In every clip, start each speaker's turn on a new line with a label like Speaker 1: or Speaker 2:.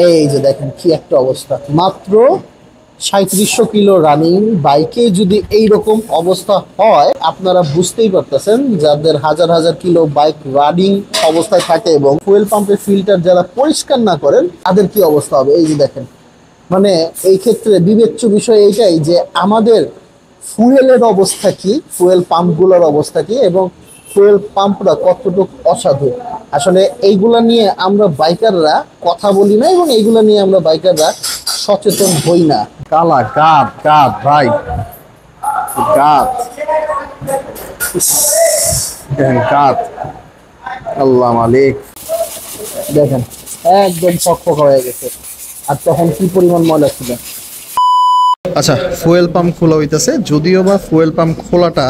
Speaker 1: এই যে দেখেন কি একটা অবস্থা, মাত্র ৩৭০০ কিলো রানিং বাইকে যদি এইরকম অবস্থা হয়, আপনারা বুঝতেই পারতেছেন যাদের হাজার হাজার কিলো বাইক রানিং অবস্থায় থাকে এবং ফুয়েল পাম্পের ফিল্টার যারা পরিষ্কার না করেন তাদের কি অবস্থা হবে। এই যে দেখেন, মানে এই ক্ষেত্রে বিবেচ্য বিষয় এইটাই যে আমাদের ফুয়েলের অবস্থা কি, ফুয়েল পাম্পগুলোর অবস্থা কি এবং ফুয়েল পাম্পরা কতটুকু অসাধু। আসলে এইগুলা নিয়ে আমরা বাইকাররা কথা বলি না এবং এইগুলা নিয়ে আমরা বাইকাররা সচেতন হই না। কালা গাদ গাদ ভাই, গাদ, ইস, দেখেন গাদ, আল্লাহ মালিক, দেখেন একদম ফকফকা হয়ে গেছে। আর তখন কি পরিমাণ ময়লা ছিল। আচ্ছা, ফুয়েল পাম্প খোলা হইতেছে, যদিও বা ফুয়েল পাম্প খোলাটা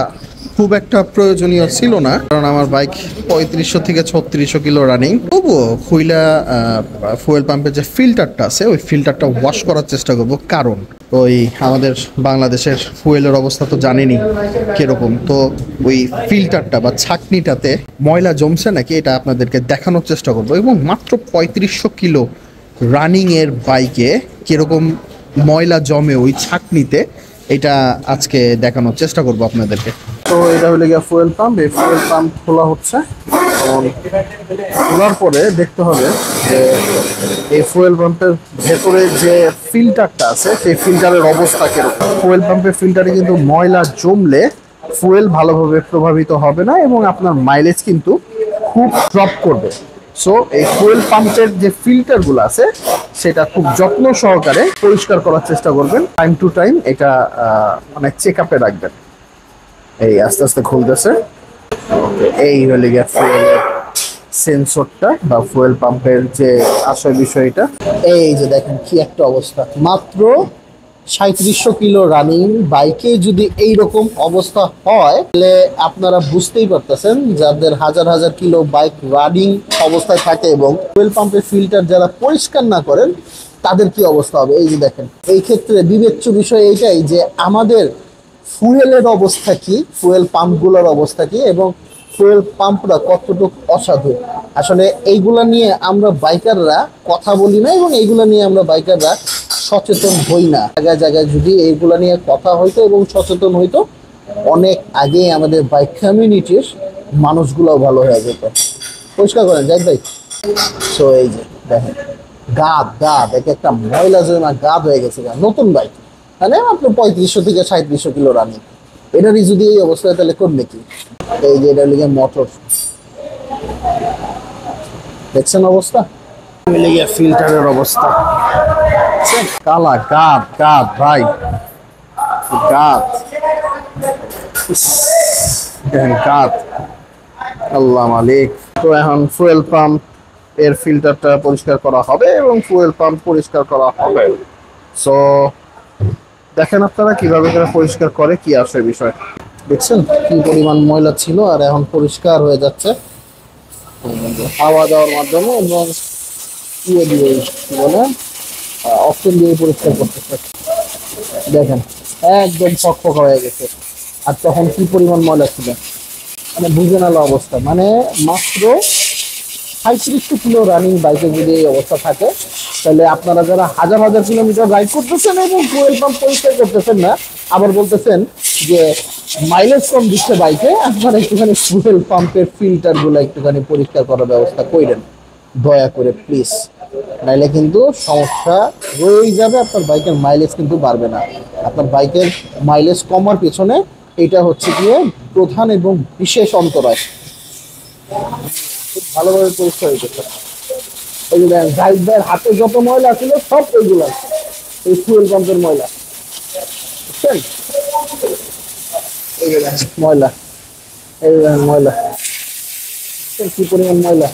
Speaker 1: খুব একটা প্রয়োজনীয় ছিল না, কারণ আমার বাইক ৩৫০০ থেকে ৩৬০০ কিলো রানিং। তবুও খুইলা ফুয়েল পাম্পের যে ফিল্টারটা আছে ওই ফিল্টারটা ওয়াশ করার চেষ্টা করব, কারণ ওই আমাদের বাংলাদেশের ফুয়েলের অবস্থা তো জানেনি কিরকম। তো ওই ফিল্টারটা বা ছাঁকনিটাতে ময়লা জমছে নাকি এটা আপনাদেরকে দেখানোর চেষ্টা করব, এবং মাত্র ৩৫০০ কিলো রানিং এর বাইকে কিরকম ময়লা জমে ওই ছাঁকনিতে, এটা আজকে দেখানোর চেষ্টা করব আপনাদেরকে। তো এটা হলো গিয়ে ফুয়েল পাম্প, এই ফুয়েল পাম্প খোলা হচ্ছে। খোলার পরে দেখতে হবে যে এই ফুয়েল পাম্পের ভেতরে যে ফিল্টারটা আছে সেই ফিল্টারের অবস্থা কিরকম। ফুয়েল পাম্পের ফিল্টারে কিন্তু ময়লা জমলে ফুয়েল ভালোভাবে প্রভাবিত হবে না এবং আপনার মাইলেজ কিন্তু খুব ড্রপ করবে। সো এই ফুয়েল পাম্পের যে ফিল্টারগুলো আছে সেটা খুব যত্ন সহকারে পরিষ্কার করার চেষ্টা করবেন, টাইম টু টাইম এটা মানে চেক আপে রাখবেন। এই আস্তে আস্তে খুলতেছে, এই হলে গিয়ে ফুয়েলের সেন্সরটা বা ফুয়েল পাম্পের যে আসল বিষয়টা। এই যে দেখেন কি একটা অবস্থা, মাত্র ৩৭০০ কিলো রানিং বাইকে যদি এইরকম অবস্থা হয়, তাহলে আপনারা বুঝতেই পারতেছেন যাদের হাজার হাজার কিলো বাইক রানিং অবস্থায় থাকে এবং ফুয়েল পাম্পের ফিল্টার যারা পরিষ্কার না করেন তাদের কি অবস্থা হবে। এই যে দেখেন, এই ক্ষেত্রে বিবেচ্য বিষয় এইটাই যে আমাদের ফুয়েলের অবস্থা কি, ফুয়েল পাম্পগুলোর অবস্থা কি এবং ফুয়েল পাম্পরা কতটুকু অসাধু। আসলে এইগুলা নিয়ে আমরা বাইকাররা কথা বলি না এবং এইগুলা নিয়ে আমরা বাইকাররা সচেতন হই না। জায়গায় জায়গায় যদি এইগুলা নিয়ে কথা হইতো এবং সচেতন হইতো, অনেক আগেই আমাদের বাইক কমিউনিটির মানুষগুলোও ভালো হয়ে যেত। পরিষ্কার করেন যাই ভাই। সো এই যে দেখেন, গাদ গাদ, এক একটা ময়লা জমা গাদ হয়ে গেছে। নতুন বাইক মানে মাত্র ৩৫০০ থেকে ৩৭০০ কিলো রানিং, এটারই যদি এই অবস্থায় তাহলে করবে কি। এই যে এটা লিগে মোটর, দেখছেন অবস্থা, মিলে গিয়ে ফিল্টারের অবস্থা, কালা গাদ গাদ ভাই, গাদ, ইস, দেখেন গাদ, আল্লাহ মালিক। তো এখন ফুয়েল পাম্প এর ফিল্টারটা পরিষ্কার করা হবে এবং ফুয়েল পাম্প পরিষ্কার করা হবে। সো দেখেন আপনারা কিভাবে করে পরিষ্কার করে, কি আসে বিষয়। দেখছেন কি পরিমাণ ময়লা ছিল আর এখন পরিষ্কার হয়ে যাচ্ছে হাওয়া দেওয়ার মাধ্যমে এবং ইয়ে দিয়ে কি বলে অক্সিজেন দিয়ে পরিষ্কার করতেছে। দেখেন একদম ফকফকা হয়ে গেছে। আর তখন কি পরিমাণ ময়লা ছিল, মানে বুঝে নাল অবস্থা। মানে মাত্র ৩৭০০ কিলো রানিং বাইকে যদি এই অবস্থা থাকে, তাহলে আপনারা যারা হাজার হাজার কিলোমিটার রাইড করতেছেন এবং ফুয়েল পাম্প পরিষ্কার করতেছেন না, আবার বলতেছেন যে মাইলেজ কম দিচ্ছে বাইকে, আপনারা একটুখানি ফুয়েল পাম্পের ফিল্টারগুলো একটুখানি পরিষ্কার করার ব্যবস্থা করেন দয়া করে প্লিজ, নাইলে কিন্তু সমস্যা রয়ে যাবে। আপনার বাইকের মাইলেজ কিন্তু বাড়বে না। আপনার বাইকের মাইলেজ কমার পেছনে এটা হচ্ছে গিয়ে প্রধান এবং বিশেষ অন্তরায়। খুব ভালোভাবে পরিষ্কার হয়েছে। এই যে দেখেন জাহিদ ভাইয়ের হাতে যত ময়লা ছিল সব এইগুলো এই ফুয়েল পাম্পের ময়লা, বুঝছেন? এই যে দেখেন ময়লা, এই যে দেখেন ময়লা, কি পরিমাণ ময়লা।